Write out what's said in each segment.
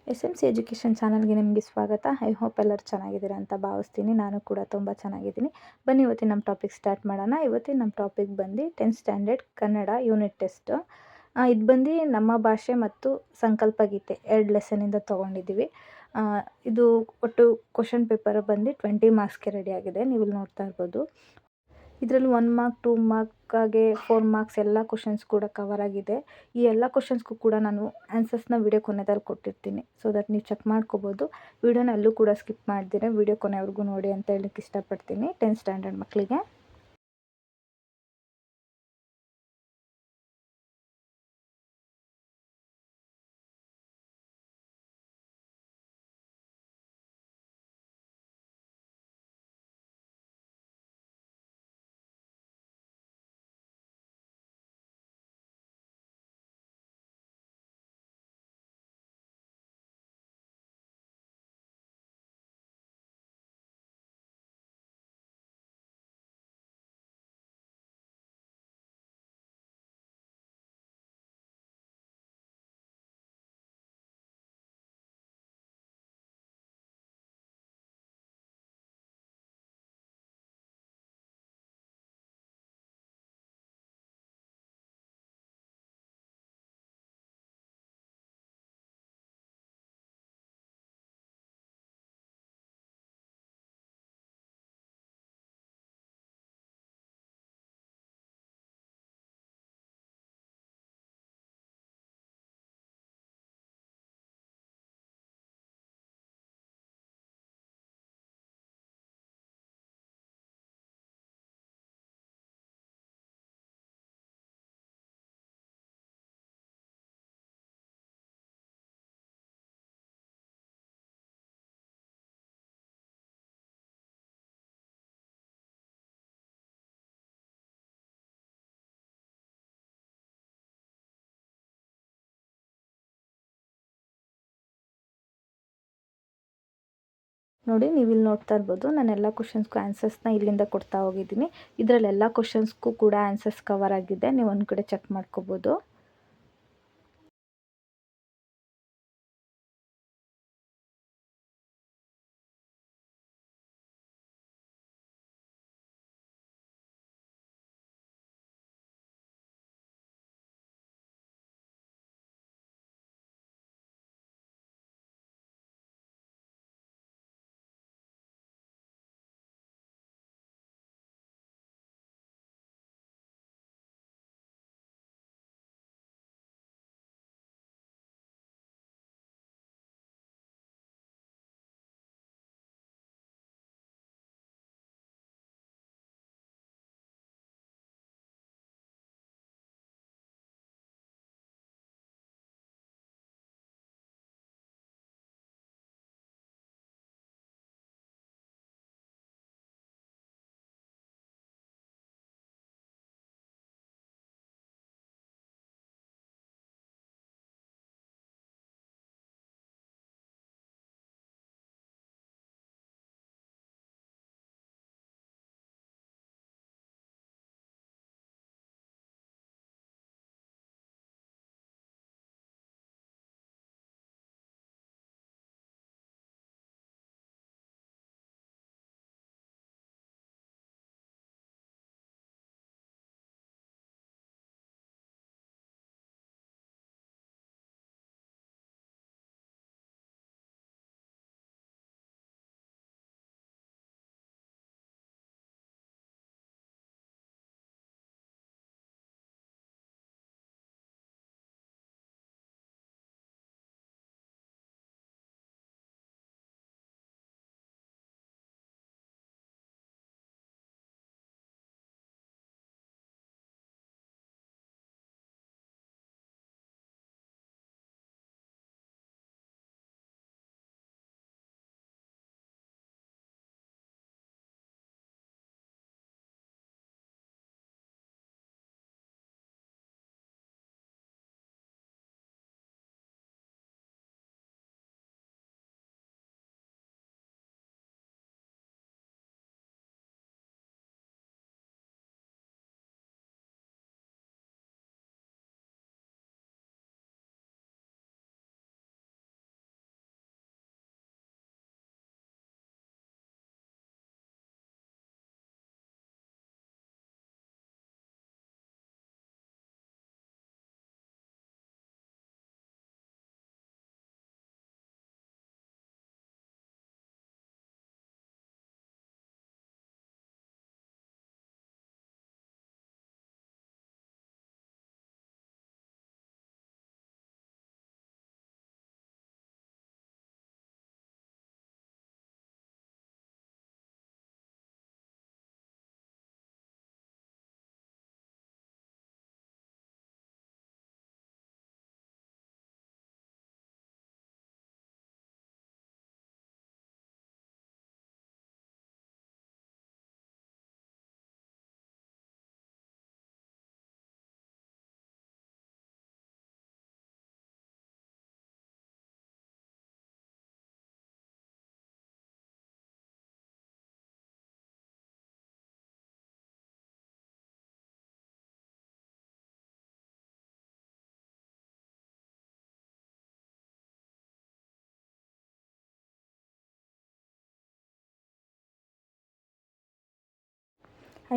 SMC education ಚಾನಲ್ಗೆ ನಿಮಗೆ ಸ್ವಾಗತ. ಐ ಹೋಪ್ ಎಲ್ಲರೂ ಚೆನ್ನಾಗಿದ್ದೀರಾ ಅಂತ ಭಾವಿಸ್ತೀನಿ. ನಾನು ಕೂಡ ತುಂಬ ಚೆನ್ನಾಗಿದ್ದೀನಿ. ಬನ್ನಿ ಇವತ್ತಿನ ನಮ್ಮ ಟಾಪಿಕ್ ಸ್ಟಾರ್ಟ್ ಮಾಡೋಣ. ಇವತ್ತಿನ ನಮ್ಮ ಟಾಪಿಕ್ ಬಂದು 10th standard Kannada unit test. ಇದು ಬಂದು ನಮ್ಮ ಭಾಷೆ ಮತ್ತು ಸಂಕಲ್ಪ ಗೀತೆ 2 ಲೆಸನಿಂದ ತೊಗೊಂಡಿದ್ದೀವಿ. ಇದು ಒಟ್ಟು ಕ್ವಶನ್ ಪೇಪರ್ ಬಂದು 20 ಮಾರ್ಕ್ಸ್ಗೆ ರೆಡಿ ಆಗಿದೆ. ನೀವು ಇಲ್ಲಿ ನೋಡ್ತಾ ಇರ್ಬೋದು. ಇದರಲ್ಲಿ 1 ಮಾರ್ಕ್ 2 ಮಾರ್ಕ್ ಹಾಗೆ 4 ಮಾರ್ಕ್ಸ್ ಎಲ್ಲ ಕ್ವಶನ್ಸ್ ಕೂಡ ಕವರ್ ಆಗಿದೆ. ಈ ಎಲ್ಲ ಕ್ವಶನ್ಸ್ಗೂ ಕೂಡ ನಾನು ಆನ್ಸರ್ಸ್ನ ವಿಡಿಯೋ ಕೊನೆಯಲ್ಲಿ ಕೊಟ್ಟಿರ್ತೀನಿ. ಸೊ ದಟ್ ನೀವು ಚೆಕ್ ಮಾಡ್ಕೋಬೋದು. ವಿಡಿಯೋನ ಎಲ್ಲೂ ಕೂಡ ಸ್ಕಿಪ್ ಮಾಡ್ದಿರ ವಿಡಿಯೋ ಕೊನೆವರೆಗೂ ನೋಡಿ ಅಂತ ಹೇಳಕ್ಕೆ ಇಷ್ಟಪಡ್ತೀನಿ 10th ಸ್ಟ್ಯಾಂಡರ್ಡ್ ಮಕ್ಕಳಿಗೆ. ನೋಡಿ ನೀವು ಇಲ್ಲಿ ನೋಡ್ತಾ ಇರ್ಬೋದು. ನಾನು ಎಲ್ಲ ಕ್ವಶನ್ಸ್ಗೂ ಆನ್ಸರ್ಸ್ನ ಇಲ್ಲಿಂದ ಕೊಡ್ತಾ ಹೋಗಿದ್ದೀನಿ. ಇದರಲ್ಲಿ ಎಲ್ಲ ಕ್ವಶನ್ಸ್ಗೂ ಕೂಡ ಆನ್ಸರ್ಸ್ ಕವರ್ ಆಗಿದೆ. ನೀವು ಒಂದು ಕಡೆ ಚೆಕ್ ಮಾಡ್ಕೋಬೋದು.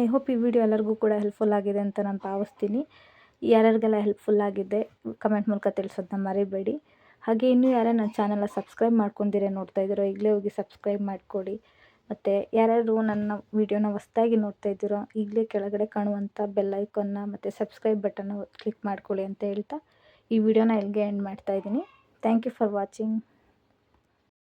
ಐ ಹೋಪ್ ಈ ವಿಡಿಯೋ ಎಲ್ಲರಿಗೂ ಕೂಡ ಹೆಲ್ಪ್ಫುಲ್ ಆಗಿದೆ ಅಂತ ನಾನು ಭಾವಿಸ್ತೀನಿ. ಯಾರ್ಯಾರಿಗೆಲ್ಲ ಹೆಲ್ಪ್ಫುಲ್ ಆಗಿದೆ ಕಮೆಂಟ್ ಮೂಲಕ ತಿಳಿಸೋದನ್ನ ಮರಿಬೇಡಿ. ಹಾಗೆ ಇನ್ನೂ ಯಾರೇ ನನ್ನ ಚಾನಲ್ನ ಸಬ್ಸ್ಕ್ರೈಬ್ ಮಾಡ್ಕೊಂಡಿರೋ ನೋಡ್ತಾ ಇದ್ದೀರೋ ಈಗಲೇ ಹೋಗಿ ಸಬ್ಸ್ಕ್ರೈಬ್ ಮಾಡಿಕೊಡಿ. ಮತ್ತು ಯಾರ್ಯಾರು ನನ್ನ ವೀಡಿಯೋನ ಹೊಸ್ದಾಗಿ ನೋಡ್ತಾ ಇದ್ದೀರೋ ಈಗಲೇ ಕೆಳಗಡೆ ಕಾಣುವಂಥ ಬೆಲ್ ಐಕಾನ್ನ ಮತ್ತು ಸಬ್ಸ್ಕ್ರೈಬ್ ಬಟನ್ನ ಕ್ಲಿಕ್ ಮಾಡ್ಕೊಳ್ಳಿ ಅಂತ ಹೇಳ್ತಾ ಈ ವಿಡಿಯೋನ ಇಲ್ಲಿಗೆ ಎಂಡ್ ಮಾಡ್ತಾಯಿದ್ದೀನಿ. Thank you for watching.